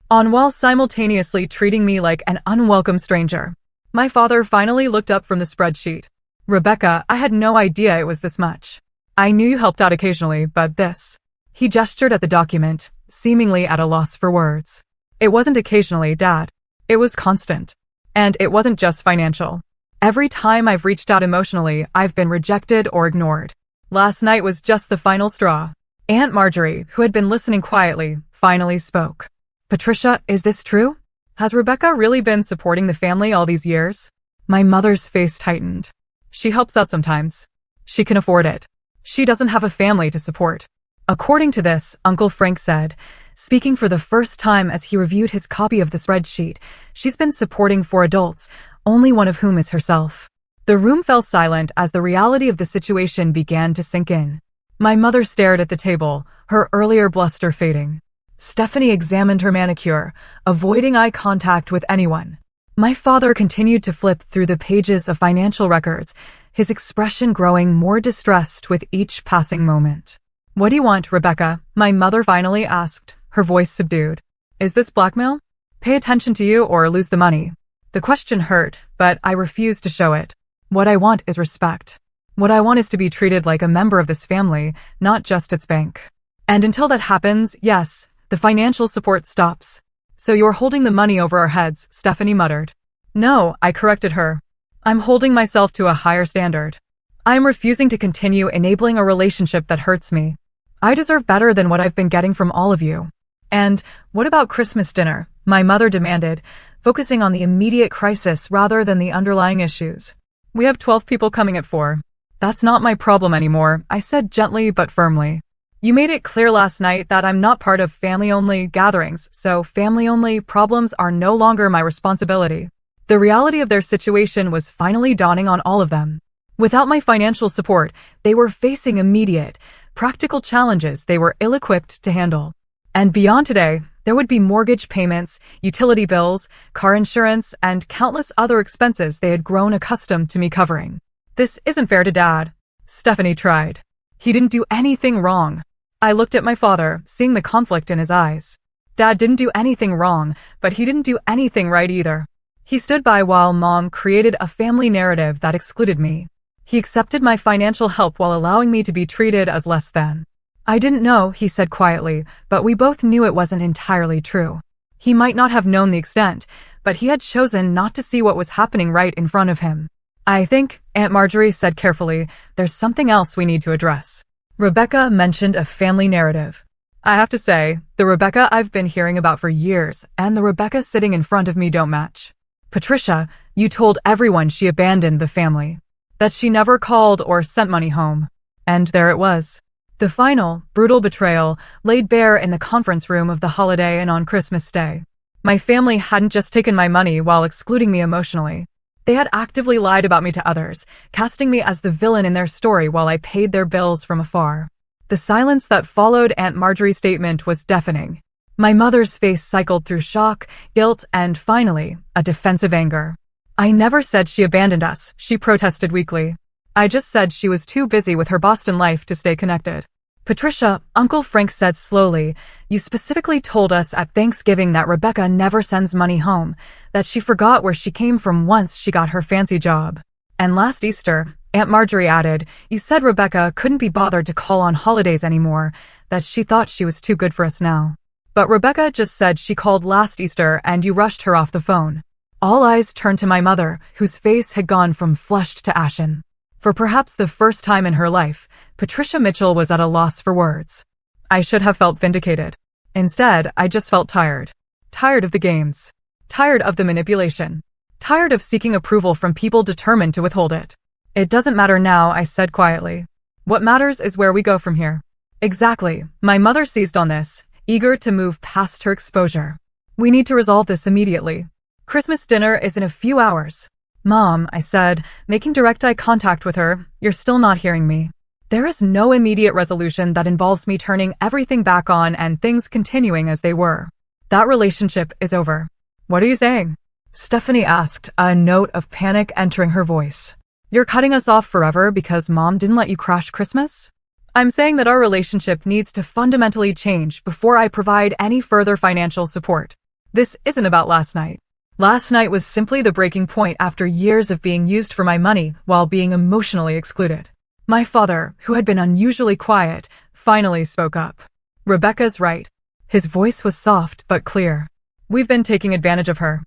on while simultaneously treating me like an unwelcome stranger." My father finally looked up from the spreadsheet. "Rebecca, I had no idea it was this much. I knew you helped out occasionally, but this." He gestured at the document, seemingly at a loss for words. "It wasn't occasionally, Dad. It was constant. And it wasn't just financial. Every time I've reached out emotionally, I've been rejected or ignored. Last night was just the final straw." Aunt Marjorie, who had been listening quietly, finally spoke. "Patricia, is this true? Has Rebecca really been supporting the family all these years?" My mother's face tightened. "She helps out sometimes. She can afford it. She doesn't have a family to support." According to this, Uncle Frank said, speaking for the first time as he reviewed his copy of the spreadsheet, she's been supporting 4 adults, only one of whom is herself. The room fell silent as the reality of the situation began to sink in. My mother stared at the table, her earlier bluster fading. Stephanie examined her manicure, avoiding eye contact with anyone. My father continued to flip through the pages of financial records, his expression growing more distressed with each passing moment. "What do you want, Rebecca?" my mother finally asked, her voice subdued. "Is this blackmail? Pay attention to you or lose the money." The question hurt, but I refused to show it. What I want is respect. What I want is to be treated like a member of this family, not just its bank. And until that happens, yes, the financial support stops. "So you're holding the money over our heads," Stephanie muttered. "No," I corrected her. "I'm holding myself to a higher standard. I am refusing to continue enabling a relationship that hurts me. I deserve better than what I've been getting from all of you." "And what about Christmas dinner?" my mother demanded, focusing on the immediate crisis rather than the underlying issues. "We have 12 people coming at 4. "That's not my problem anymore," I said gently but firmly. "You made it clear last night that I'm not part of family-only gatherings, so family-only problems are no longer my responsibility." The reality of their situation was finally dawning on all of them. Without my financial support, they were facing immediate, practical challenges they were ill-equipped to handle. And beyond today, there would be mortgage payments, utility bills, car insurance, and countless other expenses they had grown accustomed to me covering. "This isn't fair to Dad," Stephanie tried. "He didn't do anything wrong." I looked at my father, seeing the conflict in his eyes. Dad didn't do anything wrong, but he didn't do anything right either. He stood by while Mom created a family narrative that excluded me. He accepted my financial help while allowing me to be treated as less than. "I didn't know," he said quietly, but we both knew it wasn't entirely true. He might not have known the extent, but he had chosen not to see what was happening right in front of him. "I think," Aunt Marjorie said carefully, "there's something else we need to address." Rebecca mentioned a family narrative. I have to say, the Rebecca I've been hearing about for years and the Rebecca sitting in front of me don't match. "Patricia, you told everyone she abandoned the family, that she never called or sent money home." And there it was. The final, brutal betrayal laid bare in the conference room of the Holiday Inn on Christmas Day. My family hadn't just taken my money while excluding me emotionally. They had actively lied about me to others, casting me as the villain in their story while I paid their bills from afar. The silence that followed Aunt Marjorie's statement was deafening. My mother's face cycled through shock, guilt, and finally, a defensive anger. "I never said she abandoned us," she protested weakly. "I just said she was too busy with her Boston life to stay connected." "Patricia," Uncle Frank said slowly, "you specifically told us at Thanksgiving that Rebecca never sends money home, that she forgot where she came from once she got her fancy job. And last Easter," Aunt Marjorie added, "you said Rebecca couldn't be bothered to call on holidays anymore, that she thought she was too good for us now. But Rebecca just said she called last Easter and you rushed her off the phone." All eyes turned to my mother, whose face had gone from flushed to ashen. For perhaps the first time in her life, Patricia Mitchell was at a loss for words. I should have felt vindicated. Instead, I just felt tired. Tired of the games. Tired of the manipulation. Tired of seeking approval from people determined to withhold it. "It doesn't matter now," I said quietly. "What matters is where we go from here." Exactly. My mother seized on this, eager to move past her exposure. "We need to resolve this immediately. Christmas dinner is in a few hours." "Mom," I said, making direct eye contact with her, "you're still not hearing me. There is no immediate resolution that involves me turning everything back on and things continuing as they were. That relationship is over." "What are you saying?" Stephanie asked, a note of panic entering her voice. "You're cutting us off forever because Mom didn't let you crash Christmas?" "I'm saying that our relationship needs to fundamentally change before I provide any further financial support. This isn't about last night. Last night was simply the breaking point after years of being used for my money while being emotionally excluded." My father, who had been unusually quiet, finally spoke up. "Rebecca's right." His voice was soft but clear. "We've been taking advantage of her.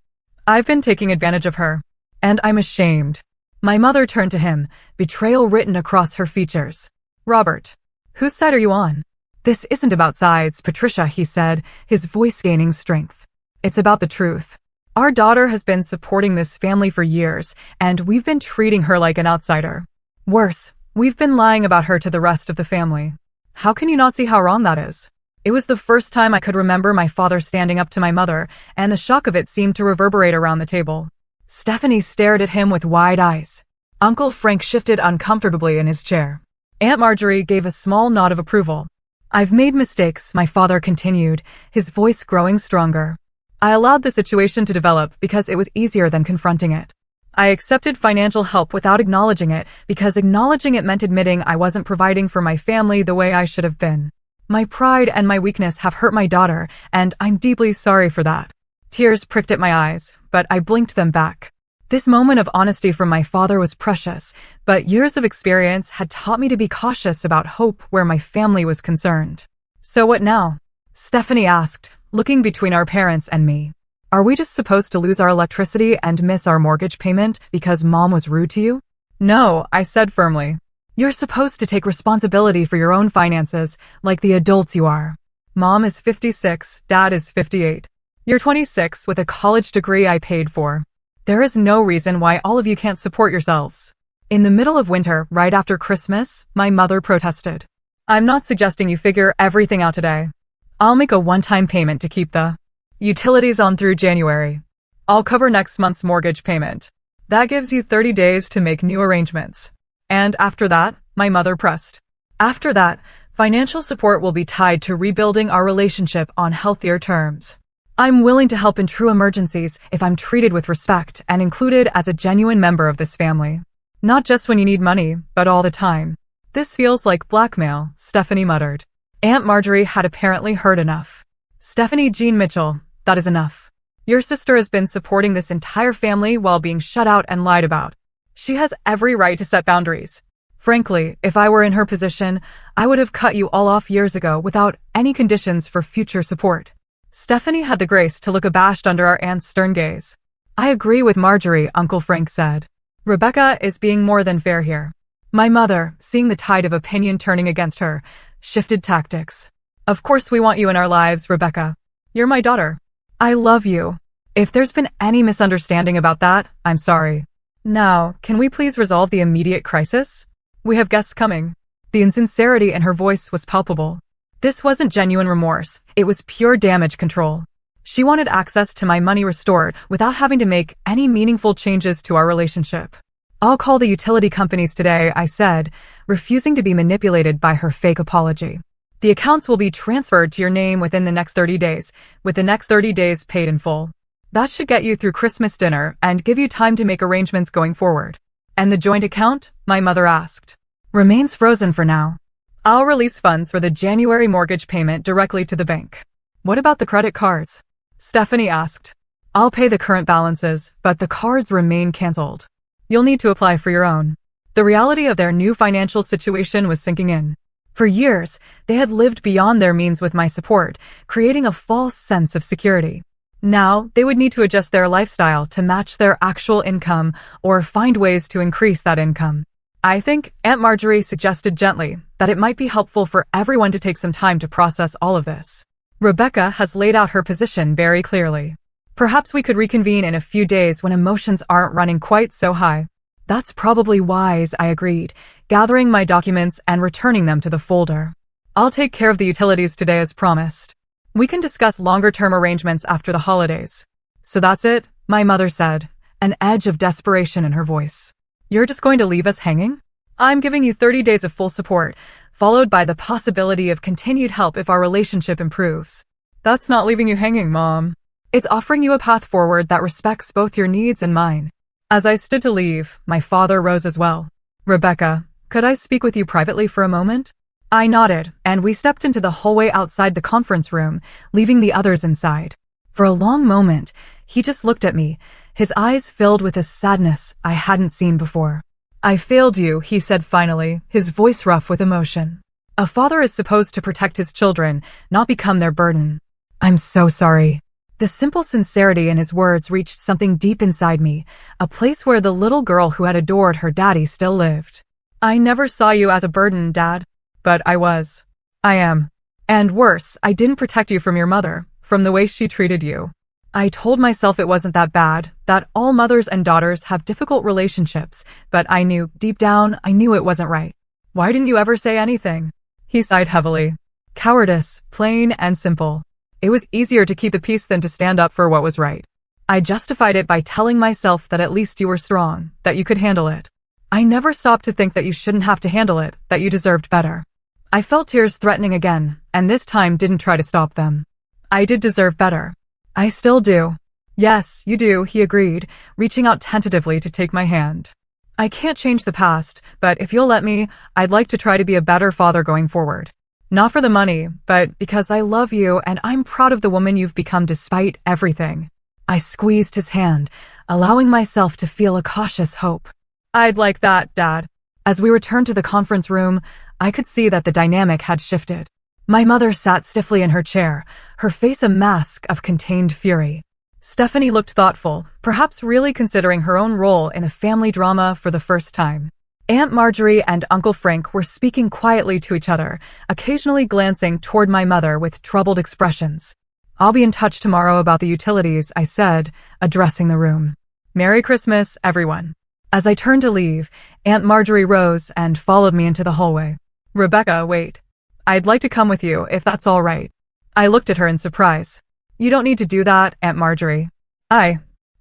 I've been taking advantage of her. And I'm ashamed." My mother turned to him, betrayal written across her features. "Robert, whose side are you on?" "This isn't about sides, Patricia," he said, his voice gaining strength. "It's about the truth. Our daughter has been supporting this family for years, and we've been treating her like an outsider. Worse, we've been lying about her to the rest of the family. How can you not see how wrong that is?" It was the first time I could remember my father standing up to my mother, and the shock of it seemed to reverberate around the table. Stephanie stared at him with wide eyes. Uncle Frank shifted uncomfortably in his chair. Aunt Marjorie gave a small nod of approval. "I've made mistakes," my father continued, his voice growing stronger. "I allowed the situation to develop because it was easier than confronting it. I accepted financial help without acknowledging it because acknowledging it meant admitting I wasn't providing for my family the way I should have been. My pride and my weakness have hurt my daughter, and I'm deeply sorry for that. Tears pricked at my eyes, but I blinked them back. This moment of honesty from my father was precious, but years of experience had taught me to be cautious about hope where my family was concerned. So what now? Stephanie asked, looking between our parents and me. Are we just supposed to lose our electricity and miss our mortgage payment because Mom was rude to you? No, I said firmly. You're supposed to take responsibility for your own finances, like the adults you are. Mom is 56, Dad is 58. You're 26 with a college degree I paid for. There is no reason why all of you can't support yourselves. In the middle of winter, right after Christmas, my mother protested. I'm not suggesting you figure everything out today. I'll make a one-time payment to keep the utilities on through January. I'll cover next month's mortgage payment. That gives you 30 days to make new arrangements. And after that, my mother pressed. After that, financial support will be tied to rebuilding our relationship on healthier terms. I'm willing to help in true emergencies if I'm treated with respect and included as a genuine member of this family. Not just when you need money, but all the time. This feels like blackmail, Stephanie muttered. Aunt Marjorie had apparently heard enough. Stephanie Jean Mitchell, that is enough. Your sister has been supporting this entire family while being shut out and lied about. She has every right to set boundaries. Frankly, if I were in her position, I would have cut you all off years ago without any conditions for future support. Stephanie had the grace to look abashed under our aunt's stern gaze. I agree with Marjorie, Uncle Frank said. Rebecca is being more than fair here. My mother, seeing the tide of opinion turning against her, shifted tactics. Of course we want you in our lives, Rebecca. You're my daughter. I love you. If there's been any misunderstanding about that, I'm sorry. Now, can we please resolve the immediate crisis? We have guests coming. The insincerity in her voice was palpable. This wasn't genuine remorse, it was pure damage control. She wanted access to my money restored without having to make any meaningful changes to our relationship. I'll call the utility companies today, I said, refusing to be manipulated by her fake apology. The accounts will be transferred to your name within the next 30 days, with the next 30 days paid in full. That should get you through Christmas dinner and give you time to make arrangements going forward. And the joint account? My mother asked. Remains frozen for now. I'll release funds for the January mortgage payment directly to the bank. What about the credit cards? Stephanie asked. I'll pay the current balances, but the cards remain canceled. You'll need to apply for your own. The reality of their new financial situation was sinking in. For years, they had lived beyond their means with my support, creating a false sense of security. Now, they would need to adjust their lifestyle to match their actual income or find ways to increase that income. I think Aunt Marjorie suggested gently that it might be helpful for everyone to take some time to process all of this. Rebecca has laid out her position very clearly. Perhaps we could reconvene in a few days when emotions aren't running quite so high. That's probably wise, I agreed, gathering my documents and returning them to the folder. I'll take care of the utilities today as promised. We can discuss longer-term arrangements after the holidays. So that's it, my mother said, an edge of desperation in her voice. You're just going to leave us hanging? I'm giving you 30 days of full support, followed by the possibility of continued help if our relationship improves. That's not leaving you hanging, Mom. It's offering you a path forward that respects both your needs and mine. As I stood to leave, my father rose as well. Rebecca, could I speak with you privately for a moment? I nodded, and we stepped into the hallway outside the conference room, leaving the others inside. For a long moment, he just looked at me, his eyes filled with a sadness I hadn't seen before. I failed you, he said finally, his voice rough with emotion. A father is supposed to protect his children, not become their burden. I'm so sorry. The simple sincerity in his words reached something deep inside me, a place where the little girl who had adored her daddy still lived. I never saw you as a burden, Dad. But I was. I am. And worse, I didn't protect you from your mother, from the way she treated you. I told myself it wasn't that bad, that all mothers and daughters have difficult relationships, but I knew, deep down, I knew it wasn't right. Why didn't you ever say anything? He sighed heavily. Cowardice, plain and simple. It was easier to keep the peace than to stand up for what was right. I justified it by telling myself that at least you were strong, that you could handle it. I never stopped to think that you shouldn't have to handle it, that you deserved better. I felt tears threatening again, and this time didn't try to stop them. I did deserve better. I still do. Yes, you do, he agreed, reaching out tentatively to take my hand. I can't change the past, but if you'll let me, I'd like to try to be a better father going forward. Not for the money, but because I love you and I'm proud of the woman you've become despite everything. I squeezed his hand, allowing myself to feel a cautious hope. I'd like that, Dad. As we returned to the conference room, I could see that the dynamic had shifted. My mother sat stiffly in her chair, her face a mask of contained fury. Stephanie looked thoughtful, perhaps really considering her own role in the family drama for the first time. Aunt Marjorie and Uncle Frank were speaking quietly to each other, occasionally glancing toward my mother with troubled expressions. I'll be in touch tomorrow about the utilities, I said, addressing the room. Merry Christmas, everyone. As I turned to leave, Aunt Marjorie rose and followed me into the hallway. Rebecca, wait. I'd like to come with you, if that's all right. I looked at her in surprise. You don't need to do that, Aunt Marjorie. I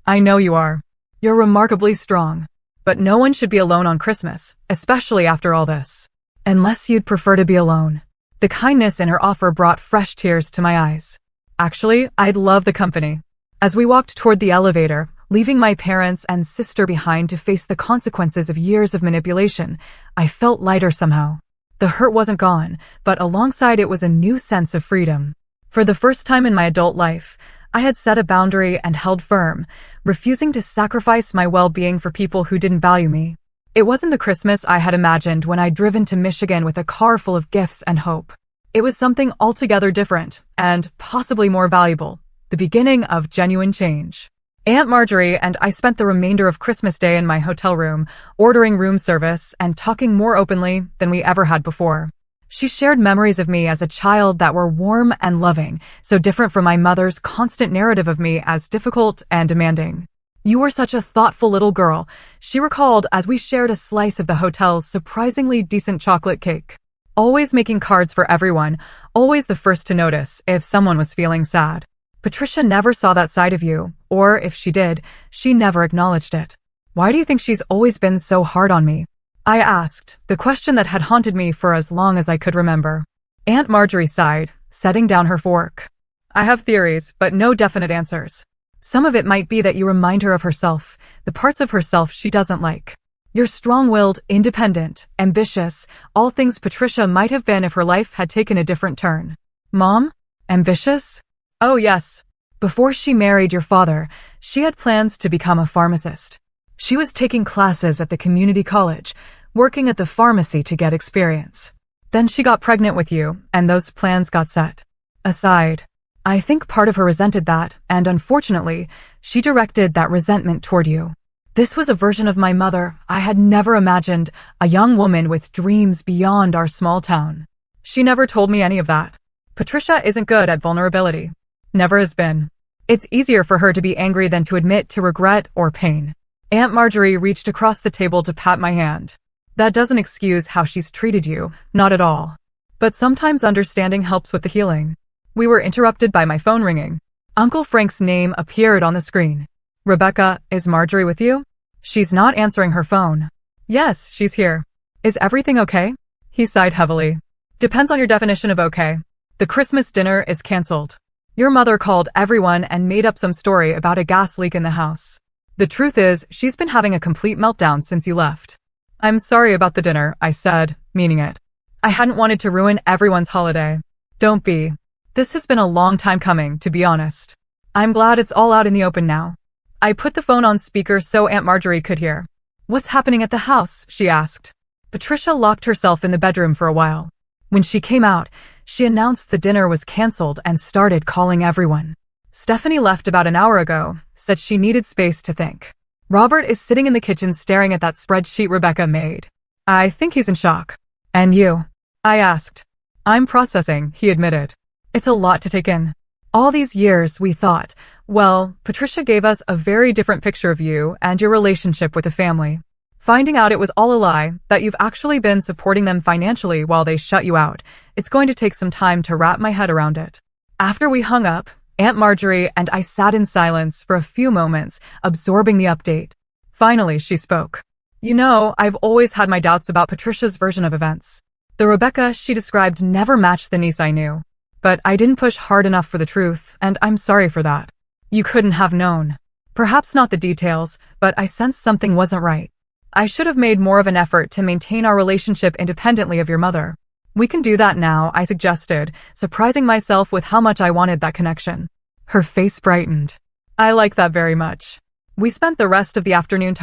know you are. You're remarkably strong. But no one should be alone on Christmas, especially after all this. Unless you'd prefer to be alone. The kindness in her offer brought fresh tears to my eyes. Actually, I'd love the company. As we walked toward the elevator, leaving my parents and sister behind to face the consequences of years of manipulation, I felt lighter somehow. The hurt wasn't gone, but alongside it was a new sense of freedom. For the first time in my adult life, I had set a boundary and held firm, refusing to sacrifice my well-being for people who didn't value me. It wasn't the Christmas I had imagined when I'd driven to Michigan with a car full of gifts and hope. It was something altogether different and possibly more valuable, the beginning of genuine change. Aunt Marjorie and I spent the remainder of Christmas Day in my hotel room, ordering room service and talking more openly than we ever had before. She shared memories of me as a child that were warm and loving, so different from my mother's constant narrative of me as difficult and demanding. You were such a thoughtful little girl, she recalled as we shared a slice of the hotel's surprisingly decent chocolate cake. Always making cards for everyone, always the first to notice if someone was feeling sad. Patricia never saw that side of you, or if she did, she never acknowledged it. Why do you think she's always been so hard on me? I asked, the question that had haunted me for as long as I could remember. Aunt Marjorie sighed, setting down her fork. I have theories, but no definite answers. Some of it might be that you remind her of herself, the parts of herself she doesn't like. You're strong-willed, independent, ambitious, all things Patricia might have been if her life had taken a different turn. Mom? Ambitious? Oh yes. Before she married your father, she had plans to become a pharmacist. She was taking classes at the community college, working at the pharmacy to get experience. Then she got pregnant with you, and those plans got set aside. I think part of her resented that, and unfortunately, she directed that resentment toward you. This was a version of my mother I had never imagined, a young woman with dreams beyond our small town. She never told me any of that. Patricia isn't good at vulnerability. Never has been. It's easier for her to be angry than to admit to regret or pain. Aunt Marjorie reached across the table to pat my hand. That doesn't excuse how she's treated you, not at all. But sometimes understanding helps with the healing. We were interrupted by my phone ringing. Uncle Frank's name appeared on the screen. Rebecca, is Marjorie with you? She's not answering her phone. Yes, she's here. Is everything okay? He sighed heavily. Depends on your definition of okay. The Christmas dinner is canceled. Your mother called everyone and made up some story about a gas leak in the house. The truth is, she's been having a complete meltdown since you left. I'm sorry about the dinner, I said, meaning it. I hadn't wanted to ruin everyone's holiday. Don't be. This has been a long time coming, to be honest. I'm glad it's all out in the open now. I put the phone on speaker so Aunt Marjorie could hear. What's happening at the house? She asked. Patricia locked herself in the bedroom for a while. When she came out, she announced the dinner was canceled and started calling everyone. Stephanie left about an hour ago, said she needed space to think. Robert is sitting in the kitchen staring at that spreadsheet Rebecca made. I think he's in shock. And you? I asked. I'm processing, he admitted. It's a lot to take in. All these years we thought, well, Patricia gave us a very different picture of you and your relationship with the family. Finding out it was all a lie, that you've actually been supporting them financially while they shut you out, it's going to take some time to wrap my head around it. After we hung up, Aunt Marjorie and I sat in silence for a few moments, absorbing the update. Finally, she spoke. You know, I've always had my doubts about Patricia's version of events. The Rebecca she described never matched the niece I knew. But I didn't push hard enough for the truth, and I'm sorry for that. You couldn't have known. Perhaps not the details, but I sensed something wasn't right. I should have made more of an effort to maintain our relationship independently of your mother. We can do that now, I suggested, surprising myself with how much I wanted that connection. Her face brightened. I like that very much. We spent the rest of the afternoon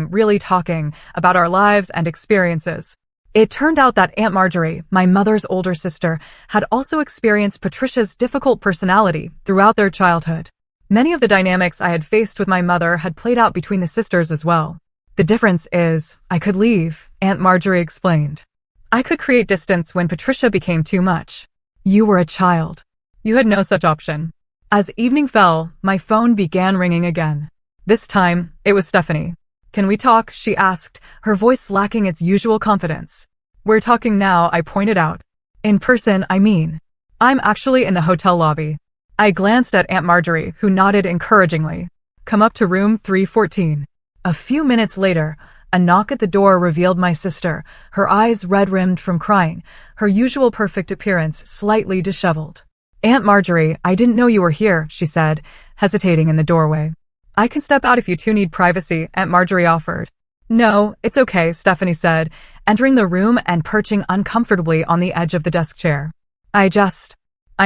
really talking, about our lives and experiences. It turned out that Aunt Marjorie, my mother's older sister, had also experienced Patricia's difficult personality throughout their childhood. Many of the dynamics I had faced with my mother had played out between the sisters as well. The difference is, I could leave, Aunt Marjorie explained. I could create distance when Patricia became too much. You were a child. You had no such option. As evening fell, my phone began ringing again. This time, it was Stephanie. Can we talk? She asked, her voice lacking its usual confidence. We're talking now, I pointed out. In person, I mean. I'm actually in the hotel lobby. I glanced at Aunt Marjorie, who nodded encouragingly. Come up to room 314. A few minutes later, a knock at the door revealed my sister, her eyes red-rimmed from crying, her usual perfect appearance slightly disheveled. Aunt Marjorie, I didn't know you were here, she said, hesitating in the doorway. I can step out if you two need privacy, Aunt Marjorie offered. No, it's okay, Stephanie said, entering the room and perching uncomfortably on the edge of the desk chair. I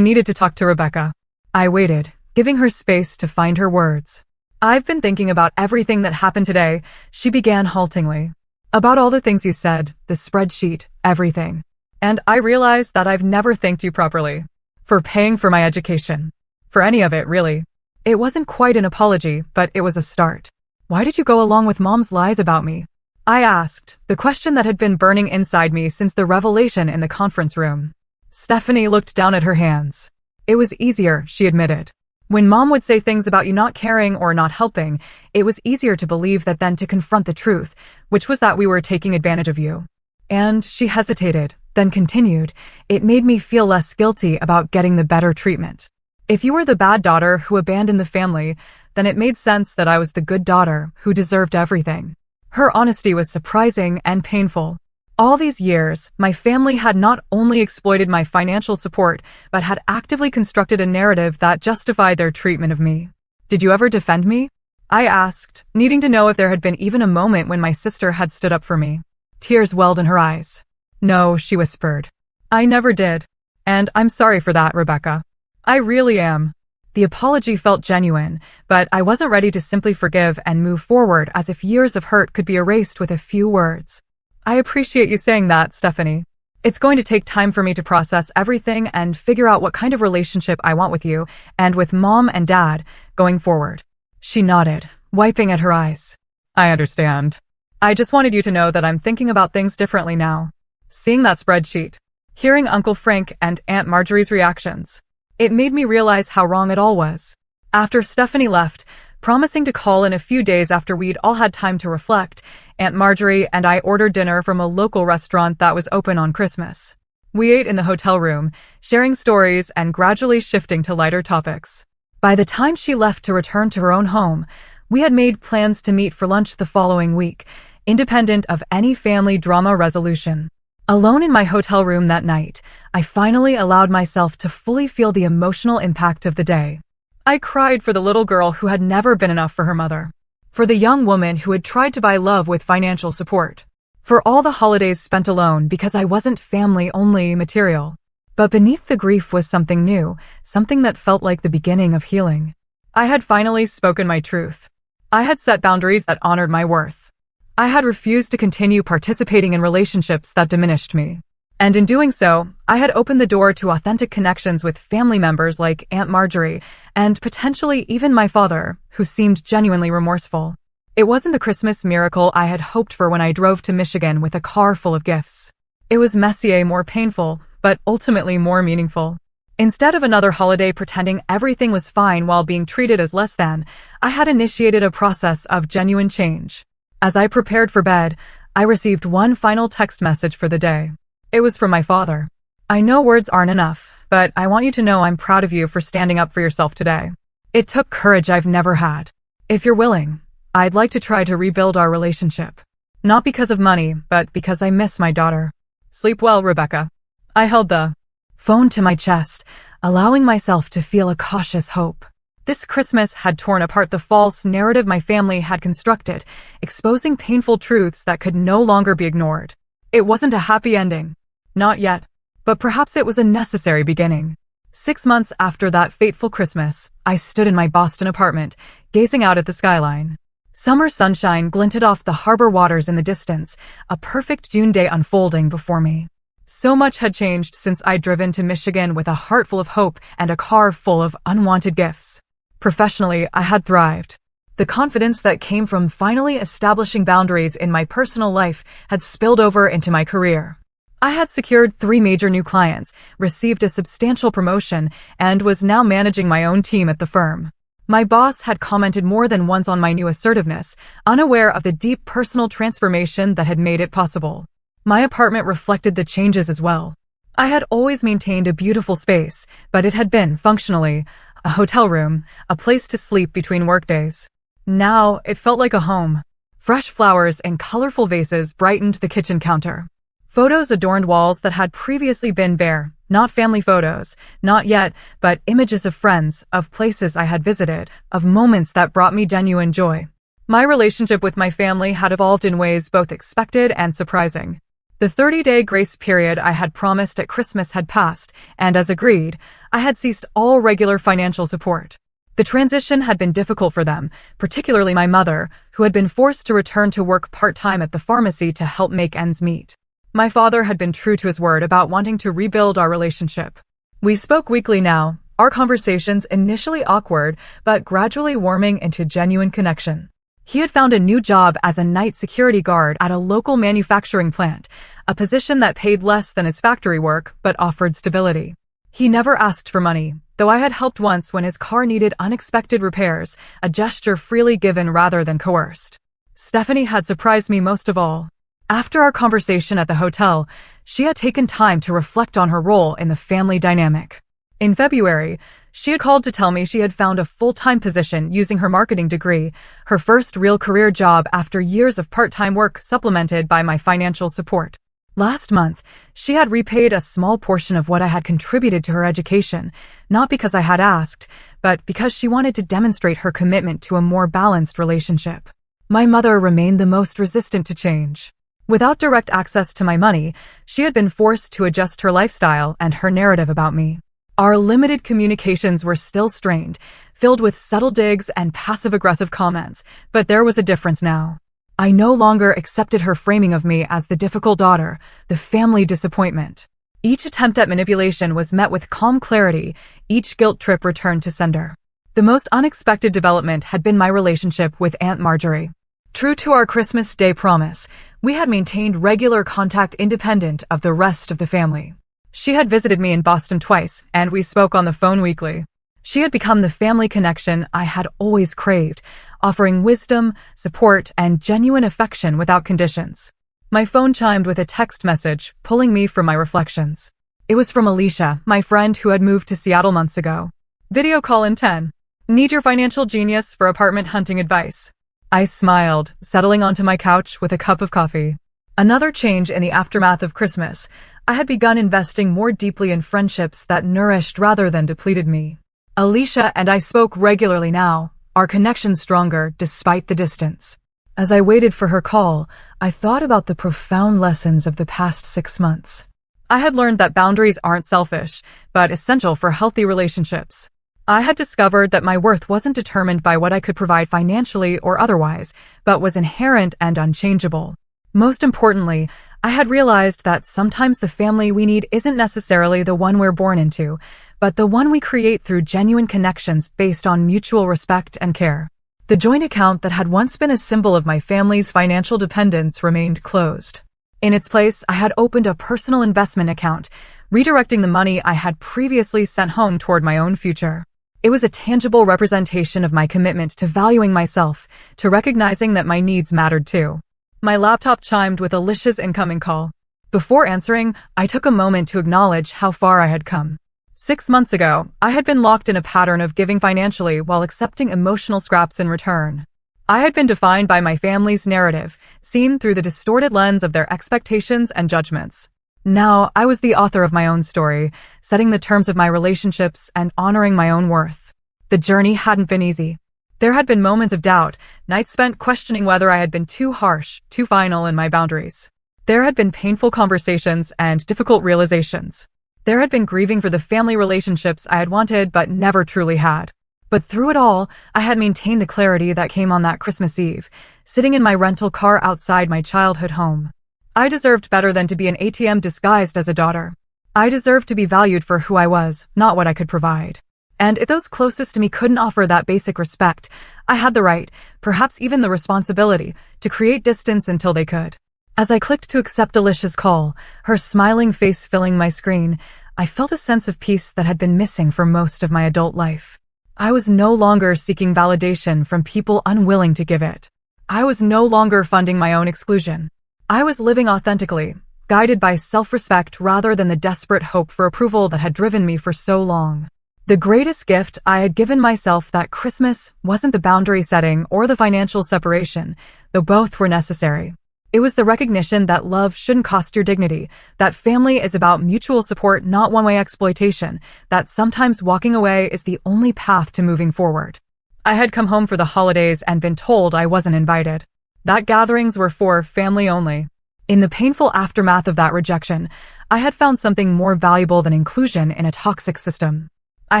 needed to talk to Rebecca. I waited, giving her space to find her words. I've been thinking about everything that happened today, she began haltingly. About all the things you said, the spreadsheet, everything. And I realized that I've never thanked you properly. For paying for my education. For any of it, really. It wasn't quite an apology, but it was a start. Why did you go along with Mom's lies about me? I asked, the question that had been burning inside me since the revelation in the conference room. Stephanie looked down at her hands. It was easier, she admitted. When Mom would say things about you not caring or not helping, it was easier to believe that than to confront the truth, which was that we were taking advantage of you. And she hesitated, then continued, it made me feel less guilty about getting the better treatment. If you were the bad daughter who abandoned the family, then it made sense that I was the good daughter who deserved everything. Her honesty was surprising and painful. All these years, my family had not only exploited my financial support, but had actively constructed a narrative that justified their treatment of me. Did you ever defend me? I asked, needing to know if there had been even a moment when my sister had stood up for me. Tears welled in her eyes. No, she whispered. I never did. And I'm sorry for that, Rebecca. I really am. The apology felt genuine, but I wasn't ready to simply forgive and move forward as if years of hurt could be erased with a few words. I appreciate you saying that, Stephanie. It's going to take time for me to process everything and figure out what kind of relationship I want with you and with Mom and Dad going forward. She nodded, wiping at her eyes. I understand. I just wanted you to know that I'm thinking about things differently now. Seeing that spreadsheet, hearing Uncle Frank and Aunt Marjorie's reactions, it made me realize how wrong it all was. After Stephanie left, promising to call in a few days after we'd all had time to reflect, Aunt Marjorie and I ordered dinner from a local restaurant that was open on Christmas. We ate in the hotel room, sharing stories and gradually shifting to lighter topics. By the time she left to return to her own home, we had made plans to meet for lunch the following week, independent of any family drama resolution. Alone in my hotel room that night, I finally allowed myself to fully feel the emotional impact of the day. I cried for the little girl who had never been enough for her mother. For the young woman who had tried to buy love with financial support. For all the holidays spent alone because I wasn't family-only material. But beneath the grief was something new, something that felt like the beginning of healing. I had finally spoken my truth. I had set boundaries that honored my worth. I had refused to continue participating in relationships that diminished me. And in doing so, I had opened the door to authentic connections with family members like Aunt Marjorie and potentially even my father, who seemed genuinely remorseful. It wasn't the Christmas miracle I had hoped for when I drove to Michigan with a car full of gifts. It was messier, more painful, but ultimately more meaningful. Instead of another holiday pretending everything was fine while being treated as less than, I had initiated a process of genuine change. As I prepared for bed, I received one final text message for the day. It was from my father. I know words aren't enough, but I want you to know I'm proud of you for standing up for yourself today. It took courage I've never had. If you're willing, I'd like to try to rebuild our relationship. Not because of money, but because I miss my daughter. Sleep well, Rebecca. I held the phone to my chest, allowing myself to feel a cautious hope. This Christmas had torn apart the false narrative my family had constructed, exposing painful truths that could no longer be ignored. It wasn't a happy ending. Not yet. But perhaps it was a necessary beginning. 6 months after that fateful Christmas, I stood in my Boston apartment, gazing out at the skyline. Summer sunshine glinted off the harbor waters in the distance, a perfect June day unfolding before me. So much had changed since I'd driven to Michigan with a heart full of hope and a car full of unwanted gifts. Professionally, I had thrived. The confidence that came from finally establishing boundaries in my personal life had spilled over into my career. I had secured 3 major new clients, received a substantial promotion, and was now managing my own team at the firm. My boss had commented more than once on my new assertiveness, unaware of the deep personal transformation that had made it possible. My apartment reflected the changes as well. I had always maintained a beautiful space, but it had been, functionally, a hotel room, a place to sleep between workdays. Now, it felt like a home. Fresh flowers and colorful vases brightened the kitchen counter. Photos adorned walls that had previously been bare, not family photos, not yet, but images of friends, of places I had visited, of moments that brought me genuine joy. My relationship with my family had evolved in ways both expected and surprising. The 30-day grace period I had promised at Christmas had passed, and as agreed, I had ceased all regular financial support. The transition had been difficult for them, particularly my mother, who had been forced to return to work part-time at the pharmacy to help make ends meet. My father had been true to his word about wanting to rebuild our relationship. We spoke weekly now, our conversations initially awkward, but gradually warming into genuine connection. He had found a new job as a night security guard at a local manufacturing plant, a position that paid less than his factory work but offered stability. He never asked for money, though I had helped once when his car needed unexpected repairs, a gesture freely given rather than coerced. Stephanie had surprised me most of all. After our conversation at the hotel, she had taken time to reflect on her role in the family dynamic. In February, she had called to tell me she had found a full-time position using her marketing degree, her first real career job after years of part-time work supplemented by my financial support. Last month, she had repaid a small portion of what I had contributed to her education, not because I had asked, but because she wanted to demonstrate her commitment to a more balanced relationship. My mother remained the most resistant to change. Without direct access to my money, she had been forced to adjust her lifestyle and her narrative about me. Our limited communications were still strained, filled with subtle digs and passive-aggressive comments, but there was a difference now. I no longer accepted her framing of me as the difficult daughter, the family disappointment. Each attempt at manipulation was met with calm clarity, each guilt trip returned to sender. The most unexpected development had been my relationship with Aunt Marjorie. True to our Christmas Day promise, we had maintained regular contact independent of the rest of the family. She had visited me in Boston twice, and we spoke on the phone weekly. She had become the family connection I had always craved, offering wisdom, support, and genuine affection without conditions. My phone chimed with a text message, pulling me from my reflections. It was from Alicia, my friend who had moved to Seattle months ago. Video call in 10. Need your financial genius for apartment hunting advice. I smiled, settling onto my couch with a cup of coffee. Another change in the aftermath of Christmas. I had begun investing more deeply in friendships that nourished rather than depleted me. Alicia and I spoke regularly now, our connection stronger despite the distance. As I waited for her call, I thought about the profound lessons of the past 6 months. I had learned that boundaries aren't selfish, but essential for healthy relationships. I had discovered that my worth wasn't determined by what I could provide financially or otherwise, but was inherent and unchangeable. Most importantly, I had realized that sometimes the family we need isn't necessarily the one we're born into, but the one we create through genuine connections based on mutual respect and care. The joint account that had once been a symbol of my family's financial dependence remained closed. In its place, I had opened a personal investment account, redirecting the money I had previously sent home toward my own future. It was a tangible representation of my commitment to valuing myself, to recognizing that my needs mattered too. My laptop chimed with Alicia's incoming call. Before answering, I took a moment to acknowledge how far I had come. 6 months ago, I had been locked in a pattern of giving financially while accepting emotional scraps in return. I had been defined by my family's narrative, seen through the distorted lens of their expectations and judgments. Now, I was the author of my own story, setting the terms of my relationships and honoring my own worth. The journey hadn't been easy. There had been moments of doubt, nights spent questioning whether I had been too harsh, too final in my boundaries. There had been painful conversations and difficult realizations. There had been grieving for the family relationships I had wanted but never truly had. But through it all, I had maintained the clarity that came on that Christmas Eve, sitting in my rental car outside my childhood home. I deserved better than to be an ATM disguised as a daughter. I deserved to be valued for who I was, not what I could provide. And if those closest to me couldn't offer that basic respect, I had the right, perhaps even the responsibility, to create distance until they could. As I clicked to accept Alicia's call, her smiling face filling my screen, I felt a sense of peace that had been missing for most of my adult life. I was no longer seeking validation from people unwilling to give it. I was no longer funding my own exclusion. I was living authentically, guided by self-respect rather than the desperate hope for approval that had driven me for so long. The greatest gift I had given myself that Christmas wasn't the boundary setting or the financial separation, though both were necessary. It was the recognition that love shouldn't cost your dignity, that family is about mutual support, not one-way exploitation, that sometimes walking away is the only path to moving forward. I had come home for the holidays and been told I wasn't invited. That gatherings were for family only. In the painful aftermath of that rejection, I had found something more valuable than inclusion in a toxic system. I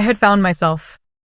had found myself.